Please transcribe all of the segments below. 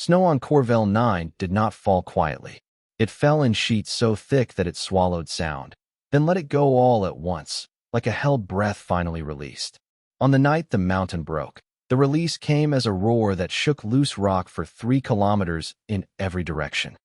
Snow on Corvell 9 did not fall quietly. It fell in sheets so thick that it swallowed sound, then let it go all at once, like a held breath finally released. On the night the mountain broke, the release came as a roar that shook loose rock for 3 kilometers in every direction.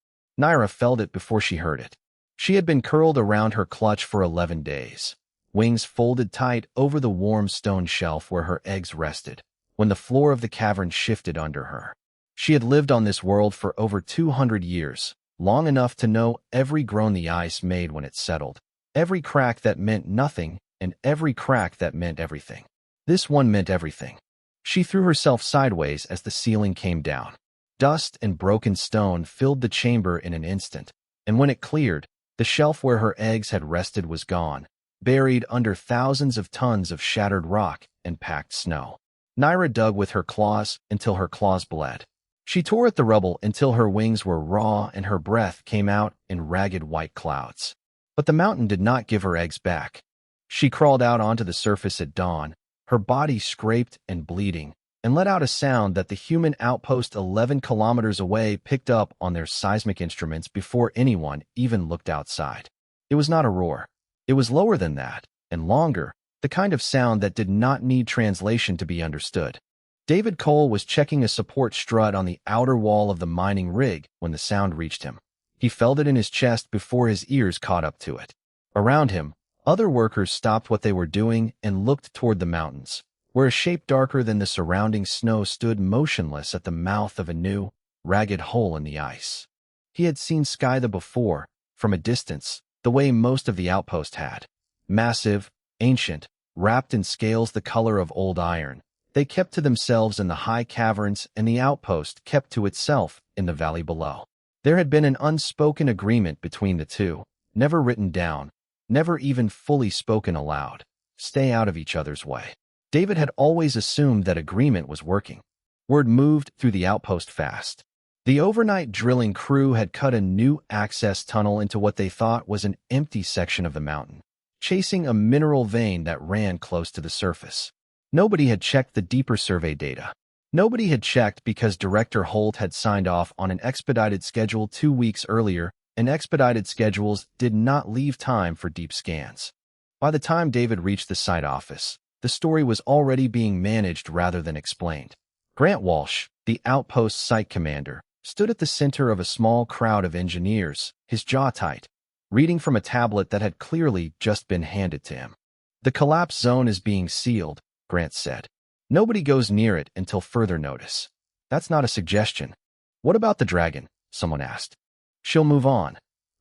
Naira felt it before she heard it. She had been curled around her clutch for 11 days, wings folded tight over the warm stone shelf where her eggs rested, when the floor of the cavern shifted under her. She had lived on this world for over 200 years, long enough to know every groan the ice made when it settled, every crack that meant nothing, and every crack that meant everything. This one meant everything. She threw herself sideways as the ceiling came down. Dust and broken stone filled the chamber in an instant, and when it cleared, the shelf where her eggs had rested was gone, buried under thousands of tons of shattered rock and packed snow. Naira dug with her claws until her claws bled. She tore at the rubble until her wings were raw and her breath came out in ragged white clouds. But the mountain did not give her eggs back. She crawled out onto the surface at dawn, her body scraped and bleeding, and let out a sound that the human outpost 11 kilometers away picked up on their seismic instruments before anyone even looked outside. It was not a roar. It was lower than that, and longer, the kind of sound that did not need translation to be understood. David Cole was checking a support strut on the outer wall of the mining rig when the sound reached him. He felt it in his chest before his ears caught up to it. Around him, other workers stopped what they were doing and looked toward the mountains, where a shape darker than the surrounding snow stood motionless at the mouth of a new, ragged hole in the ice. He had seen Skytha before, from a distance, the way most of the outpost had. Massive, ancient, wrapped in scales the color of old iron, they kept to themselves in the high caverns and the outpost kept to itself in the valley below. There had been an unspoken agreement between the two, never written down, never even fully spoken aloud. Stay out of each other's way. David had always assumed that agreement was working. Word moved through the outpost fast. The overnight drilling crew had cut a new access tunnel into what they thought was an empty section of the mountain, chasing a mineral vein that ran close to the surface. Nobody had checked the deeper survey data. Nobody had checked because Director Holt had signed off on an expedited schedule 2 weeks earlier, and expedited schedules did not leave time for deep scans. By the time David reached the site office, the story was already being managed rather than explained. Grant Walsh, the outpost site commander, stood at the center of a small crowd of engineers, his jaw tight, reading from a tablet that had clearly just been handed to him. "The collapse zone is being sealed," Grant said. "Nobody goes near it until further notice." "That's not a suggestion." "What about the dragon?" someone asked. "She'll move on,"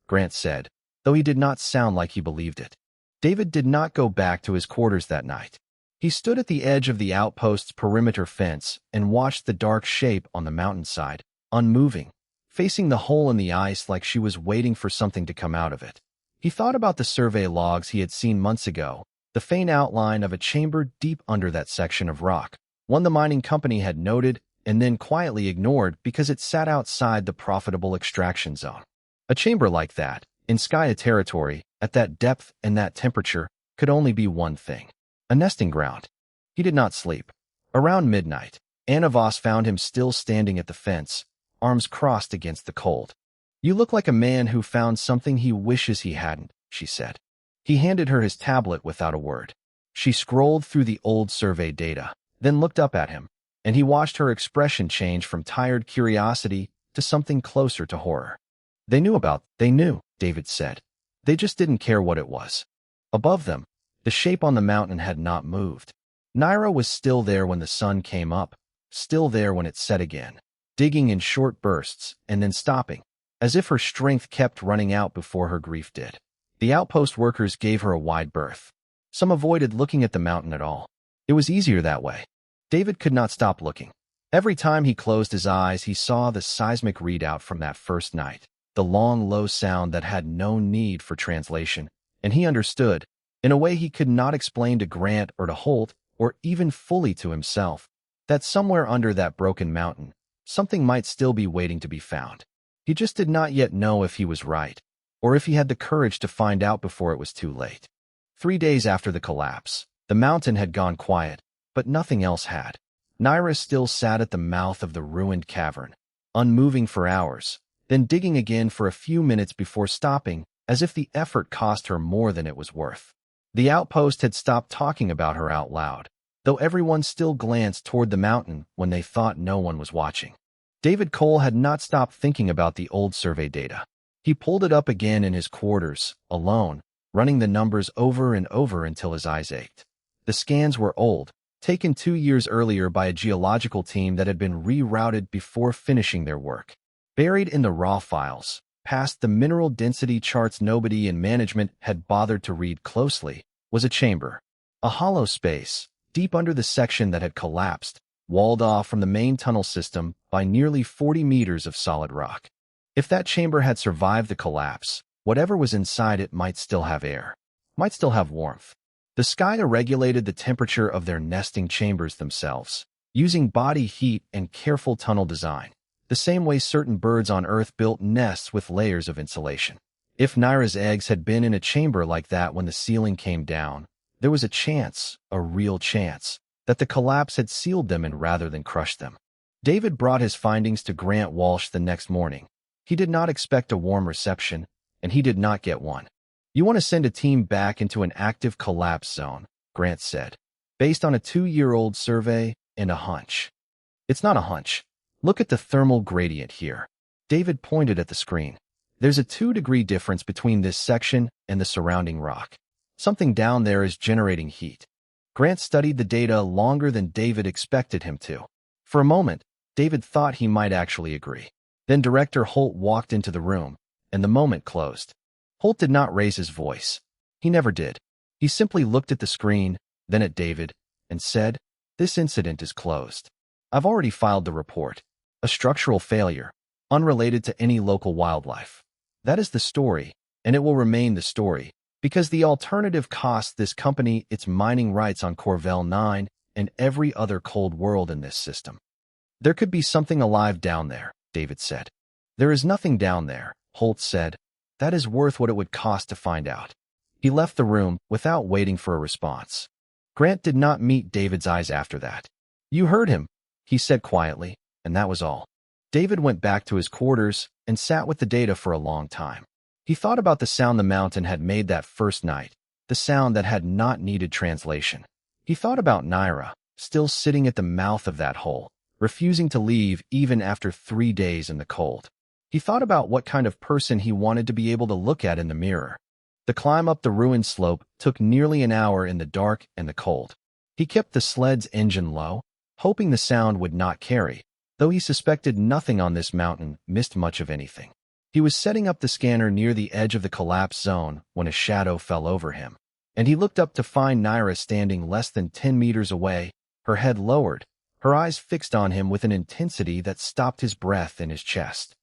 Grant said, though he did not sound like he believed it. David did not go back to his quarters that night. He stood at the edge of the outpost's perimeter fence and watched the dark shape on the mountainside, unmoving, facing the hole in the ice like she was waiting for something to come out of it. He thought about the survey logs he had seen months ago, the faint outline of a chamber deep under that section of rock, one the mining company had noted and then quietly ignored because it sat outside the profitable extraction zone. A chamber like that, in Skya territory, at that depth and that temperature, could only be one thing: a nesting ground. He did not sleep. Around midnight, Anna Voss found him still standing at the fence, arms crossed against the cold. "You look like a man who found something he wishes he hadn't," she said. He handed her his tablet without a word. She scrolled through the old survey data, then looked up at him, and he watched her expression change from tired curiosity to something closer to horror. They knew, David said. They just didn't care what it was. Above them, the shape on the mountain had not moved. Naira was still there when the sun came up, still there when it set again, digging in short bursts and then stopping, as if her strength kept running out before her grief did. The outpost workers gave her a wide berth. Some avoided looking at the mountain at all. It was easier that way. David could not stop looking. Every time he closed his eyes, he saw the seismic readout from that first night, the long, low sound that had no need for translation, and he understood, in a way he could not explain to Grant or to Holt, or even fully to himself, that somewhere under that broken mountain, something might still be waiting to be found. He just did not yet know if he was right, or if he had the courage to find out before it was too late. 3 days after the collapse, the mountain had gone quiet, but nothing else had. Naira still sat at the mouth of the ruined cavern, unmoving for hours, then digging again for a few minutes before stopping, as if the effort cost her more than it was worth. The outpost had stopped talking about her out loud, though everyone still glanced toward the mountain when they thought no one was watching. David Cole had not stopped thinking about the old survey data. He pulled it up again in his quarters, alone, running the numbers over and over until his eyes ached. The scans were old, taken 2 years earlier by a geological team that had been rerouted before finishing their work. Buried in the raw files, past the mineral density charts nobody in management had bothered to read closely, was a chamber. A hollow space, deep under the section that had collapsed, walled off from the main tunnel system by nearly 40 meters of solid rock. If that chamber had survived the collapse, whatever was inside it might still have air, might still have warmth. The Sky regulated the temperature of their nesting chambers themselves, using body heat and careful tunnel design, the same way certain birds on Earth built nests with layers of insulation. If Naira's eggs had been in a chamber like that when the ceiling came down, there was a chance, a real chance, that the collapse had sealed them in rather than crushed them. David brought his findings to Grant Walsh the next morning. He did not expect a warm reception, and he did not get one. "You want to send a team back into an active collapse zone," Grant said, "based on a 2-year-old survey and a hunch." "It's not a hunch. Look at the thermal gradient here." David pointed at the screen. "There's a 2-degree difference between this section and the surrounding rock. Something down there is generating heat." Grant studied the data longer than David expected him to. For a moment, David thought he might actually agree. Then Director Holt walked into the room, and the moment closed. Holt did not raise his voice. He never did. He simply looked at the screen, then at David, and said, "This incident is closed. I've already filed the report. A structural failure, unrelated to any local wildlife. That is the story, and it will remain the story, because the alternative costs this company its mining rights on Corvell 9 and every other cold world in this system." "There could be something alive down there," David said. "There is nothing down there," Holt said. "That is worth what it would cost to find out." He left the room without waiting for a response. Grant did not meet David's eyes after that. "You heard him," he said quietly, and that was all. David went back to his quarters and sat with the data for a long time. He thought about the sound the mountain had made that first night, the sound that had not needed translation. He thought about Naira, still sitting at the mouth of that hole, refusing to leave even after 3 days in the cold. He thought about what kind of person he wanted to be able to look at in the mirror. The climb up the ruined slope took nearly an hour in the dark and the cold. He kept the sled's engine low, hoping the sound would not carry, though he suspected nothing on this mountain missed much of anything. He was setting up the scanner near the edge of the collapse zone when a shadow fell over him, and he looked up to find Naira standing less than 10 meters away, her head lowered, her eyes fixed on him with an intensity that stopped his breath in his chest.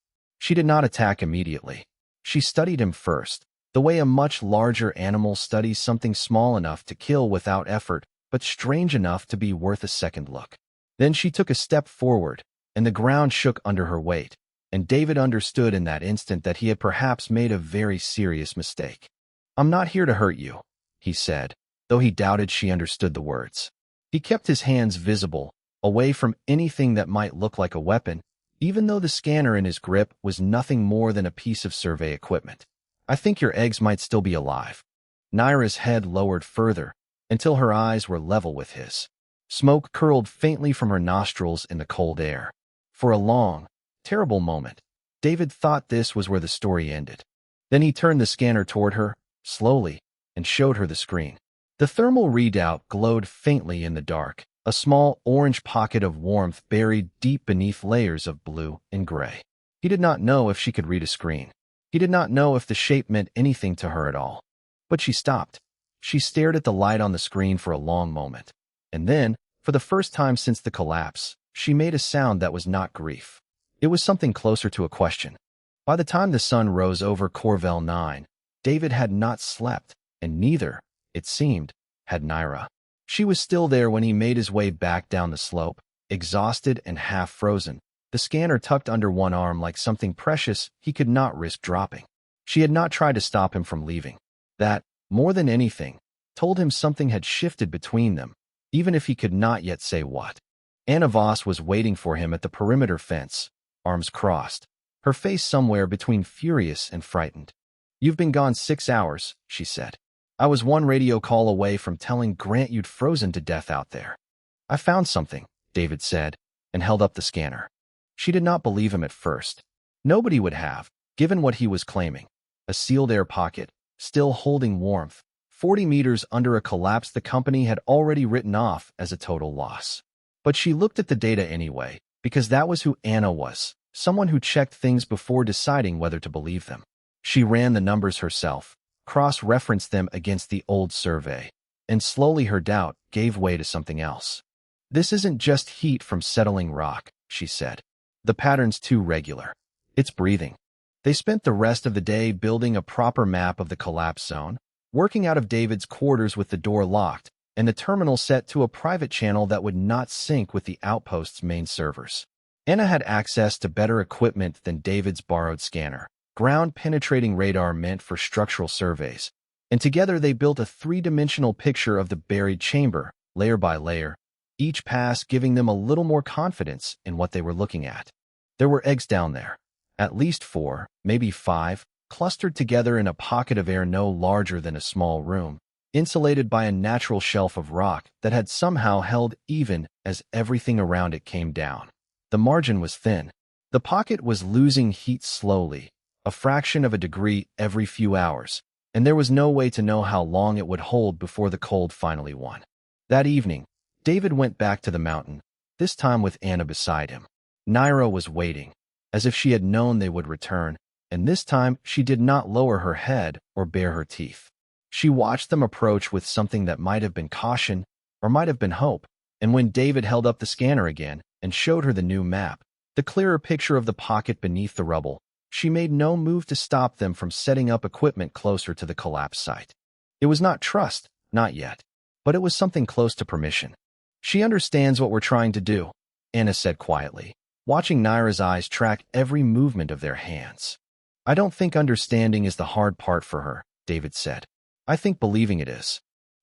She did not attack immediately. She studied him first, the way a much larger animal studies something small enough to kill without effort, but strange enough to be worth a second look. Then she took a step forward, and the ground shook under her weight, and David understood in that instant that he had perhaps made a very serious mistake. "I'm not here to hurt you," he said, though he doubted she understood the words. He kept his hands visible, away from anything that might look like a weapon, even though the scanner in his grip was nothing more than a piece of survey equipment. "I think your eggs might still be alive." Naira's head lowered further, until her eyes were level with his. Smoke curled faintly from her nostrils in the cold air. For a long, terrible moment, David thought this was where the story ended. Then he turned the scanner toward her, slowly, and showed her the screen. The thermal readout glowed faintly in the dark, a small orange pocket of warmth buried deep beneath layers of blue and gray. He did not know if she could read a screen. He did not know if the shape meant anything to her at all. But she stopped. She stared at the light on the screen for a long moment. And then, for the first time since the collapse, she made a sound that was not grief. It was something closer to a question. By the time the sun rose over Corvell 9, David had not slept, and neither, it seemed, had Naira. She was still there when he made his way back down the slope, exhausted and half frozen, the scanner tucked under one arm like something precious he could not risk dropping. She had not tried to stop him from leaving. That, more than anything, told him something had shifted between them, even if he could not yet say what. Anna Voss was waiting for him at the perimeter fence, arms crossed, her face somewhere between furious and frightened. "You've been gone 6 hours," she said. "I was one radio call away from telling Grant you'd frozen to death out there." "I found something," David said, and held up the scanner. She did not believe him at first. Nobody would have, given what he was claiming. A sealed air pocket, still holding warmth, 40 meters under a collapse the company had already written off as a total loss. But she looked at the data anyway, because that was who Anna was, someone who checked things before deciding whether to believe them. She ran the numbers herself, cross-referenced them against the old survey, and slowly her doubt gave way to something else. "This isn't just heat from settling rock," she said. "The pattern's too regular. It's breathing." They spent the rest of the day building a proper map of the collapse zone, working out of David's quarters with the door locked, and the terminal set to a private channel that would not sync with the outpost's main servers. Anna had access to better equipment than David's borrowed scanner, ground-penetrating radar meant for structural surveys, and together they built a three-dimensional picture of the buried chamber, layer by layer, each pass giving them a little more confidence in what they were looking at. There were eggs down there, at least 4, maybe 5, clustered together in a pocket of air no larger than a small room, insulated by a natural shelf of rock that had somehow held even as everything around it came down. The margin was thin. The pocket was losing heat slowly, a fraction of a degree every few hours, and there was no way to know how long it would hold before the cold finally won. That evening, David went back to the mountain, this time with Anna beside him. Naira was waiting, as if she had known they would return, and this time she did not lower her head or bare her teeth. She watched them approach with something that might have been caution or might have been hope, and when David held up the scanner again and showed her the new map, the clearer picture of the pocket beneath the rubble, she made no move to stop them from setting up equipment closer to the collapse site. It was not trust, not yet, but it was something close to permission. "She understands what we're trying to do," Anna said quietly, watching Naira's eyes track every movement of their hands. "I don't think understanding is the hard part for her," David said. "I think believing it is."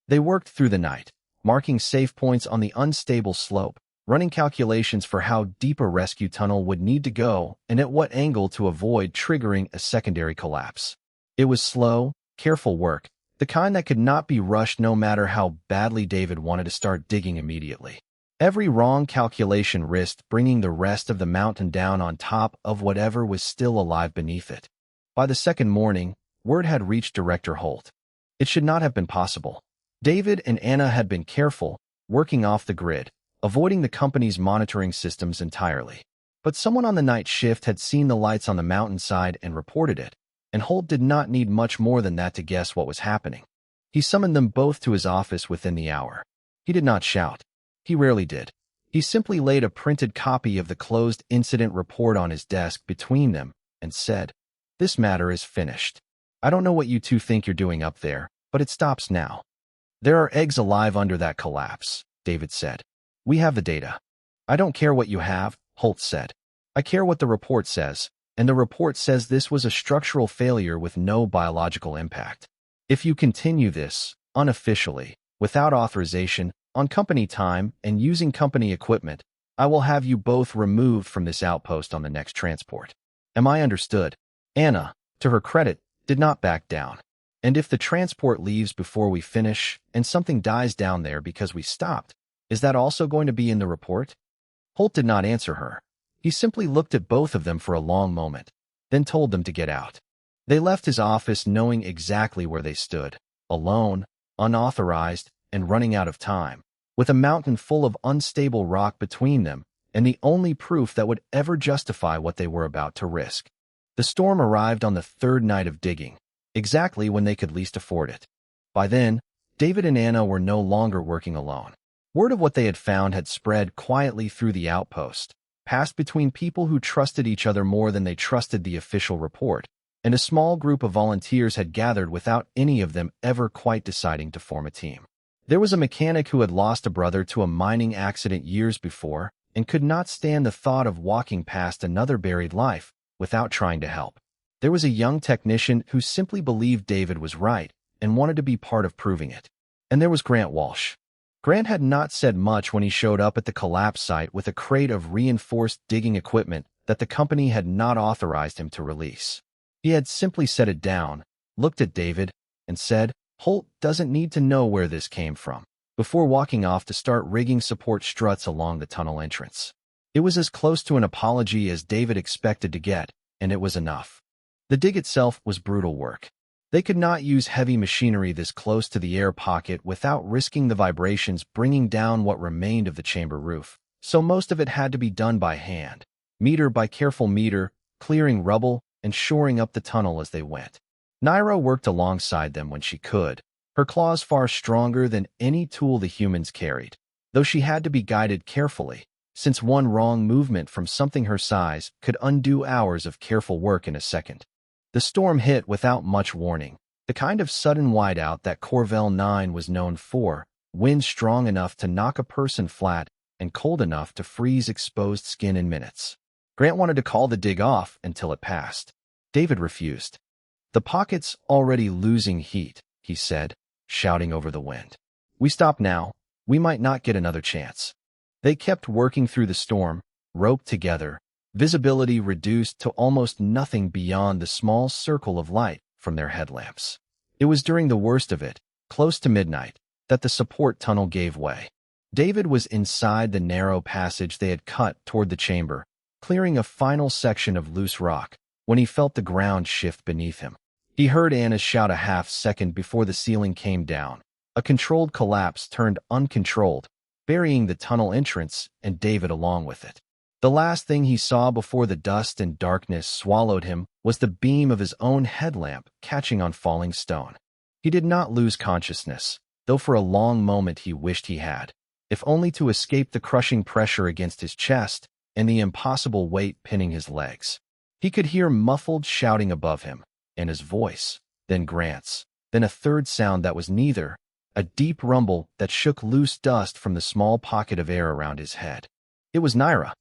They worked through the night, marking safe points on the unstable slope, running calculations for how deep a rescue tunnel would need to go and at what angle to avoid triggering a secondary collapse. It was slow, careful work, the kind that could not be rushed no matter how badly David wanted to start digging immediately. Every wrong calculation risked bringing the rest of the mountain down on top of whatever was still alive beneath it. By the second morning, word had reached Director Holt. It should not have been possible. David and Anna had been careful, working off the grid, avoiding the company's monitoring systems entirely. But someone on the night shift had seen the lights on the mountainside and reported it, and Holt did not need much more than that to guess what was happening. He summoned them both to his office within the hour. He did not shout. He rarely did. He simply laid a printed copy of the closed incident report on his desk between them and said, "This matter is finished. I don't know what you two think you're doing up there, but it stops now." "There are eggs alive under that collapse," David said. "We have the data." "I don't care what you have," Holt said. "I care what the report says, and the report says this was a structural failure with no biological impact. If you continue this, unofficially, without authorization, on company time and using company equipment, I will have you both removed from this outpost on the next transport. Am I understood?" Anna, to her credit, did not back down. "And if the transport leaves before we finish and something dies down there because we stopped, is that also going to be in the report?" Holt did not answer her. He simply looked at both of them for a long moment, then told them to get out. They left his office knowing exactly where they stood, alone, unauthorized, and running out of time, with a mountain full of unstable rock between them and the only proof that would ever justify what they were about to risk. The storm arrived on the third night of digging, exactly when they could least afford it. By then, David and Anna were no longer working alone. Word of what they had found had spread quietly through the outpost, passed between people who trusted each other more than they trusted the official report, and a small group of volunteers had gathered without any of them ever quite deciding to form a team. There was a mechanic who had lost a brother to a mining accident years before and could not stand the thought of walking past another buried life without trying to help. There was a young technician who simply believed David was right and wanted to be part of proving it. And there was Grant Walsh. Grant had not said much when he showed up at the collapse site with a crate of reinforced digging equipment that the company had not authorized him to release. He had simply set it down, looked at David, and said, "Holt doesn't need to know where this came from," before walking off to start rigging support struts along the tunnel entrance. It was as close to an apology as David expected to get, and it was enough. The dig itself was brutal work. They could not use heavy machinery this close to the air pocket without risking the vibrations bringing down what remained of the chamber roof, so most of it had to be done by hand, meter by careful meter, clearing rubble and shoring up the tunnel as they went. Naira worked alongside them when she could, her claws far stronger than any tool the humans carried, though she had to be guided carefully, since one wrong movement from something her size could undo hours of careful work in a second. The storm hit without much warning, the kind of sudden whiteout that Corvell 9 was known for, wind strong enough to knock a person flat and cold enough to freeze exposed skin in minutes. Grant wanted to call the dig off until it passed. David refused. "The pocket's already losing heat," he said, shouting over the wind. "We stop now, we might not get another chance." They kept working through the storm, roped together, visibility reduced to almost nothing beyond the small circle of light from their headlamps. It was during the worst of it, close to midnight, that the support tunnel gave way. David was inside the narrow passage they had cut toward the chamber, clearing a final section of loose rock, when he felt the ground shift beneath him. He heard Anna shout a half-second before the ceiling came down. A controlled collapse turned uncontrolled, burying the tunnel entrance and David along with it. The last thing he saw before the dust and darkness swallowed him was the beam of his own headlamp catching on falling stone. He did not lose consciousness, though for a long moment he wished he had, if only to escape the crushing pressure against his chest and the impossible weight pinning his legs. He could hear muffled shouting above him, and his voice, then Grant's, then a third sound that was neither, a deep rumble that shook loose dust from the small pocket of air around his head. It was Naira.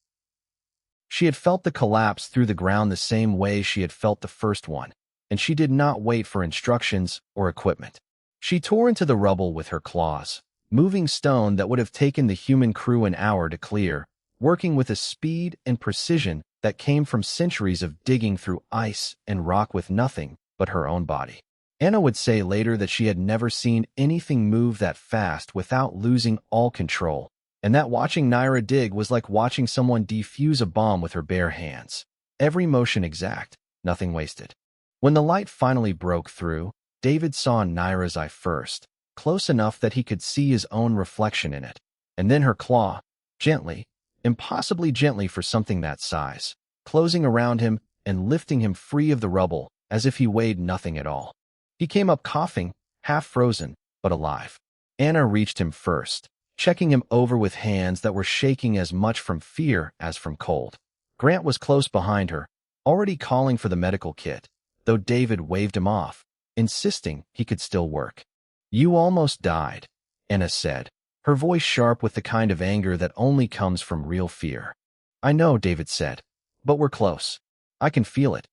She had felt the collapse through the ground the same way she had felt the first one, and she did not wait for instructions or equipment. She tore into the rubble with her claws, moving stone that would have taken the human crew an hour to clear, working with a speed and precision that came from centuries of digging through ice and rock with nothing but her own body. Anna would say later that she had never seen anything move that fast without losing all control, and that watching Naira dig was like watching someone defuse a bomb with her bare hands. Every motion exact, nothing wasted. When the light finally broke through, David saw Naira's eye first, close enough that he could see his own reflection in it, and then her claw, gently, impossibly gently for something that size, closing around him and lifting him free of the rubble as if he weighed nothing at all. He came up coughing, half frozen, but alive. Anna reached him first, checking him over with hands that were shaking as much from fear as from cold. Grant was close behind her, already calling for the medical kit, though David waved him off, insisting he could still work. "You almost died," Anna said, her voice sharp with the kind of anger that only comes from real fear. "I know," David said, "but we're close. I can feel it."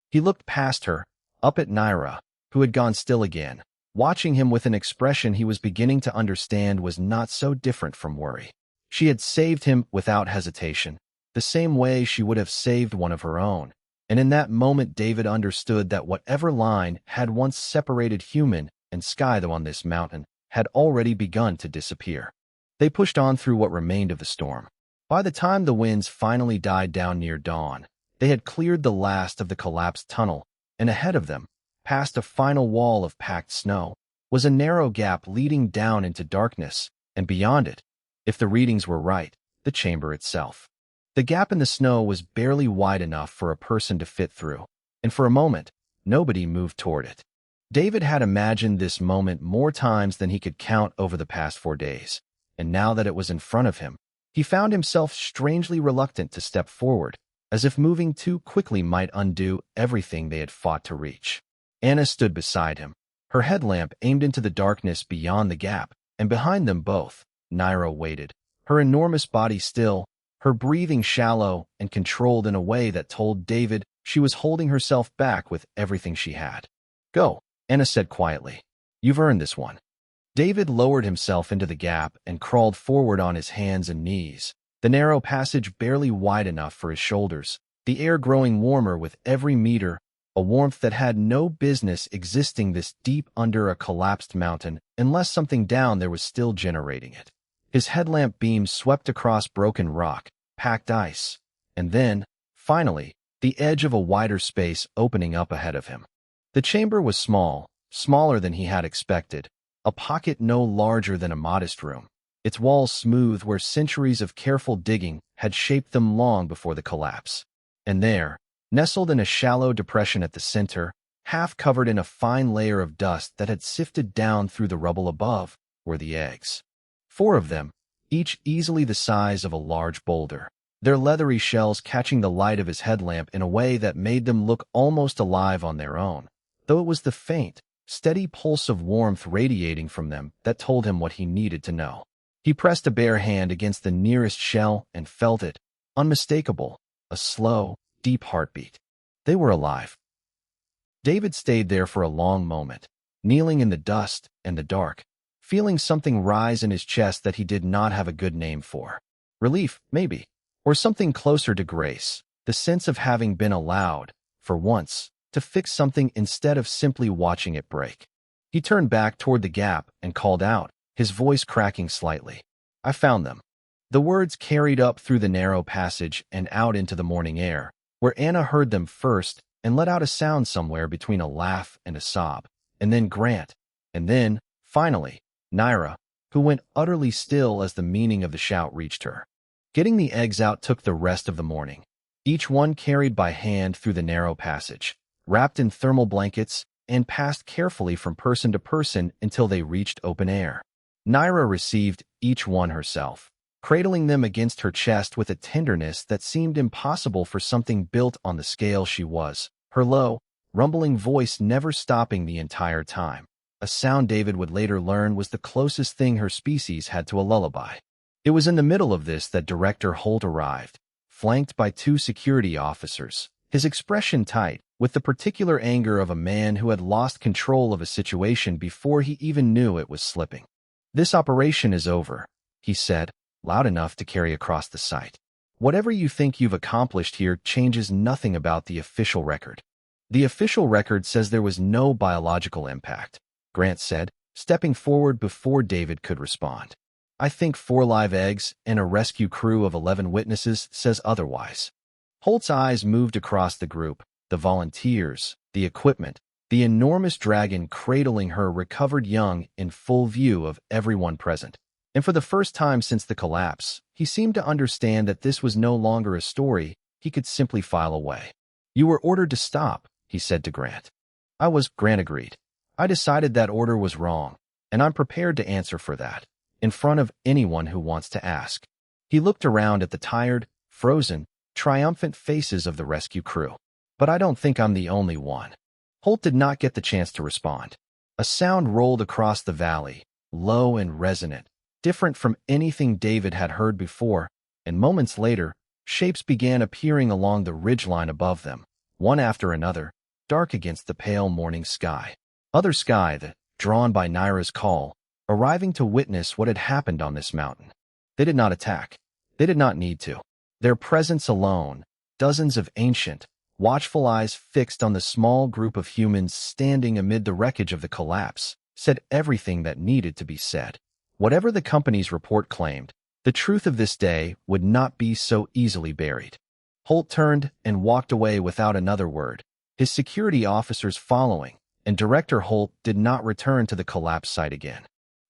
He looked past her, up at Naira, who had gone still again, watching him with an expression he was beginning to understand was not so different from worry. She had saved him without hesitation, the same way she would have saved one of her own, and in that moment David understood that whatever line had once separated human and sky on this mountain had already begun to disappear. They pushed on through what remained of the storm. By the time the winds finally died down near dawn, they had cleared the last of the collapsed tunnel, and ahead of them, past a final wall of packed snow, was a narrow gap leading down into darkness, and beyond it, if the readings were right, the chamber itself. The gap in the snow was barely wide enough for a person to fit through, and for a moment, nobody moved toward it. David had imagined this moment more times than he could count over the past 4 days, and now that it was in front of him, he found himself strangely reluctant to step forward, as if moving too quickly might undo everything they had fought to reach. Anna stood beside him, her headlamp aimed into the darkness beyond the gap, and behind them both, Naira waited, her enormous body still, her breathing shallow and controlled in a way that told David she was holding herself back with everything she had. "Go," Anna said quietly. "You've earned this one." David lowered himself into the gap and crawled forward on his hands and knees, the narrow passage barely wide enough for his shoulders, the air growing warmer with every meter, a warmth that had no business existing this deep under a collapsed mountain unless something down there was still generating it. His headlamp beams swept across broken rock, packed ice, and then, finally, the edge of a wider space opening up ahead of him. The chamber was small, smaller than he had expected, a pocket no larger than a modest room, its walls smooth where centuries of careful digging had shaped them long before the collapse. And there, nestled in a shallow depression at the center, half covered in a fine layer of dust that had sifted down through the rubble above, were the eggs. 4 of them, each easily the size of a large boulder, their leathery shells catching the light of his headlamp in a way that made them look almost alive on their own, though it was the faint, steady pulse of warmth radiating from them that told him what he needed to know. He pressed a bare hand against the nearest shell and felt it, unmistakable, a slow, deep heartbeat. They were alive. David stayed there for a long moment, kneeling in the dust and the dark, feeling something rise in his chest that he did not have a good name for. Relief, maybe, or something closer to grace, the sense of having been allowed, for once, to fix something instead of simply watching it break. He turned back toward the gap and called out, his voice cracking slightly. "I found them." The words carried up through the narrow passage and out into the morning air, where Anna heard them first and let out a sound somewhere between a laugh and a sob, and then Grant, and then, finally, Naira, who went utterly still as the meaning of the shout reached her. Getting the eggs out took the rest of the morning, each one carried by hand through the narrow passage, wrapped in thermal blankets, and passed carefully from person to person until they reached open air. Naira received each one herself, cradling them against her chest with a tenderness that seemed impossible for something built on the scale she was, her low, rumbling voice never stopping the entire time, a sound David would later learn was the closest thing her species had to a lullaby. It was in the middle of this that Director Holt arrived, flanked by 2 security officers, his expression tight, with the particular anger of a man who had lost control of a situation before he even knew it was slipping. "This operation is over," he said, loud enough to carry across the site. "Whatever you think you've accomplished here changes nothing about the official record." "The official record says there was no biological impact," Grant said, stepping forward before David could respond. "I think 4 live eggs and a rescue crew of 11 witnesses says otherwise." Holt's eyes moved across the group, the volunteers, the equipment, the enormous dragon cradling her recovered young in full view of everyone present. And for the first time since the collapse, he seemed to understand that this was no longer a story he could simply file away. "You were ordered to stop," he said to Grant. Grant agreed. "I decided that order was wrong, and I'm prepared to answer for that, in front of anyone who wants to ask." He looked around at the tired, frozen, triumphant faces of the rescue crew. "But I don't think I'm the only one." Holt did not get the chance to respond. A sound rolled across the valley, low and resonant, different from anything David had heard before, and moments later, shapes began appearing along the ridgeline above them, one after another, dark against the pale morning sky. Other sky that, drawn by Naira's call, arriving to witness what had happened on this mountain. They did not attack. They did not need to. Their presence alone, dozens of ancient, watchful eyes fixed on the small group of humans standing amid the wreckage of the collapse, said everything that needed to be said. Whatever the company's report claimed, the truth of this day would not be so easily buried. Holt turned and walked away without another word, his security officers following, and Director Holt did not return to the collapse site again.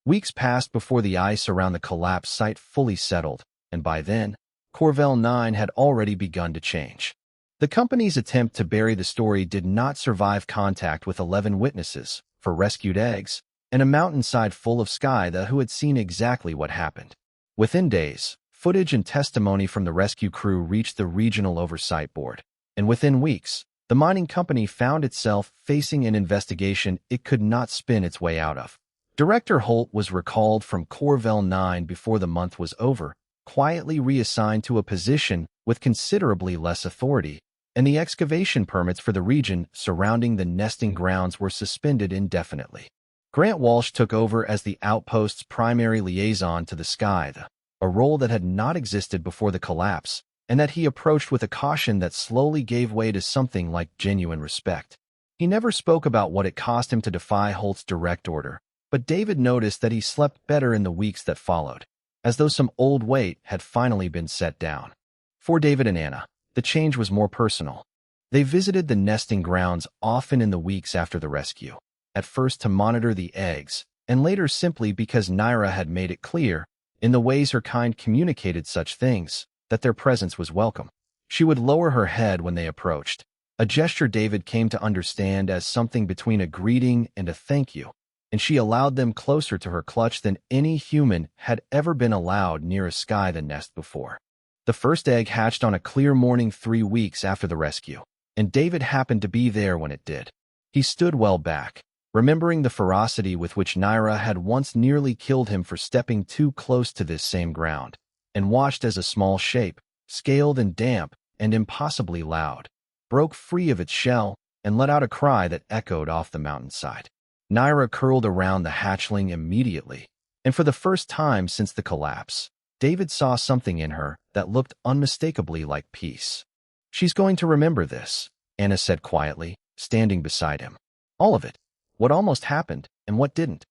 Weeks passed before the ice around the collapse site fully settled, and by then, Corvell 9 had already begun to change. The company's attempt to bury the story did not survive contact with 11 witnesses, for rescued eggs, and a mountainside full of sky who had seen exactly what happened. Within days, footage and testimony from the rescue crew reached the Regional Oversight Board, and within weeks, the mining company found itself facing an investigation it could not spin its way out of. Director Holt was recalled from Corvell 9 before the month was over, quietly reassigned to a position with considerably less authority, and the excavation permits for the region surrounding the nesting grounds were suspended indefinitely. Grant Walsh took over as the outpost's primary liaison to the sky, a role that had not existed before the collapse, and that he approached with a caution that slowly gave way to something like genuine respect. He never spoke about what it cost him to defy Holt's direct order, but David noticed that he slept better in the weeks that followed, as though some old weight had finally been set down. For David and Anna, the change was more personal. They visited the nesting grounds often in the weeks after the rescue, at first to monitor the eggs, and later simply because Naira had made it clear, in the ways her kind communicated such things, that their presence was welcome. She would lower her head when they approached, a gesture David came to understand as something between a greeting and a thank you, and she allowed them closer to her clutch than any human had ever been allowed near a sky the nest before. The first egg hatched on a clear morning 3 weeks after the rescue, and David happened to be there when it did. He stood well back, remembering the ferocity with which Naira had once nearly killed him for stepping too close to this same ground, and watched as a small shape, scaled and damp and impossibly loud, broke free of its shell and let out a cry that echoed off the mountainside. Naira curled around the hatchling immediately, and for the first time since the collapse, David saw something in her that looked unmistakably like peace. "She's going to remember this," Anna said quietly, standing beside him. "All of it. What almost happened, and what didn't.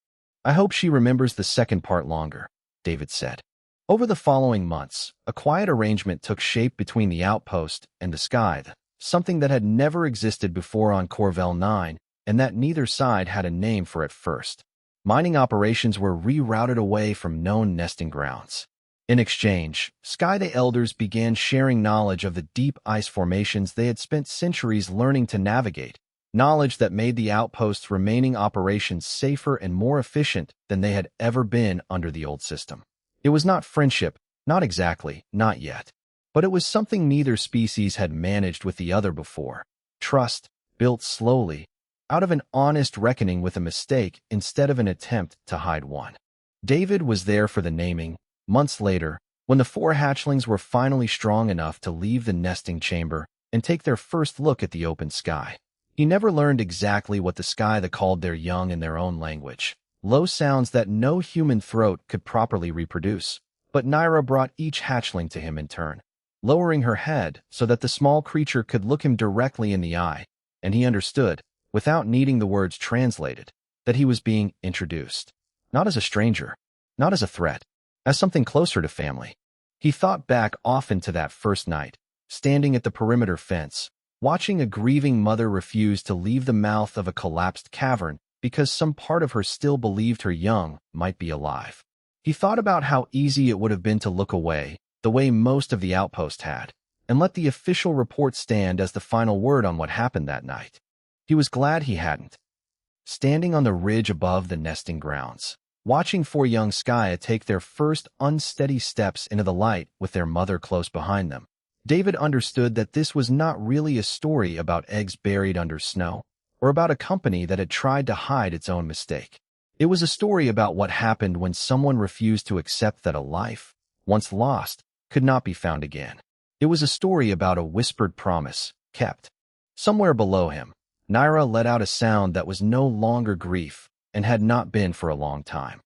I hope she remembers the second part longer," David said. Over the following months, a quiet arrangement took shape between the outpost and the sky, something that had never existed before on Corvell 9, and that neither side had a name for at first. Mining operations were rerouted away from known nesting grounds. In exchange, Sky the Elders began sharing knowledge of the deep ice formations they had spent centuries learning to navigate, knowledge that made the outpost's remaining operations safer and more efficient than they had ever been under the old system. It was not friendship, not exactly, not yet, but it was something neither species had managed with the other before. Trust, built slowly, out of an honest reckoning with a mistake instead of an attempt to hide one. David was there for the naming. Months later, when the 4 hatchlings were finally strong enough to leave the nesting chamber and take their first look at the open sky. He never learned exactly what the sky called their young in their own language, low sounds that no human throat could properly reproduce. But Naira brought each hatchling to him in turn, lowering her head so that the small creature could look him directly in the eye, and he understood, without needing the words translated, that he was being introduced. Not as a stranger, not as a threat, as something closer to family. He thought back often to that first night, standing at the perimeter fence, watching a grieving mother refuse to leave the mouth of a collapsed cavern because some part of her still believed her young might be alive. He thought about how easy it would have been to look away, the way most of the outpost had, and let the official report stand as the final word on what happened that night. He was glad he hadn't. Standing on the ridge above the nesting grounds, watching 4 young Skya take their first unsteady steps into the light with their mother close behind them, David understood that this was not really a story about eggs buried under snow, or about a company that had tried to hide its own mistake. It was a story about what happened when someone refused to accept that a life, once lost, could not be found again. It was a story about a whispered promise, kept. Somewhere below him, Naira let out a sound that was no longer grief, and had not been for a long time.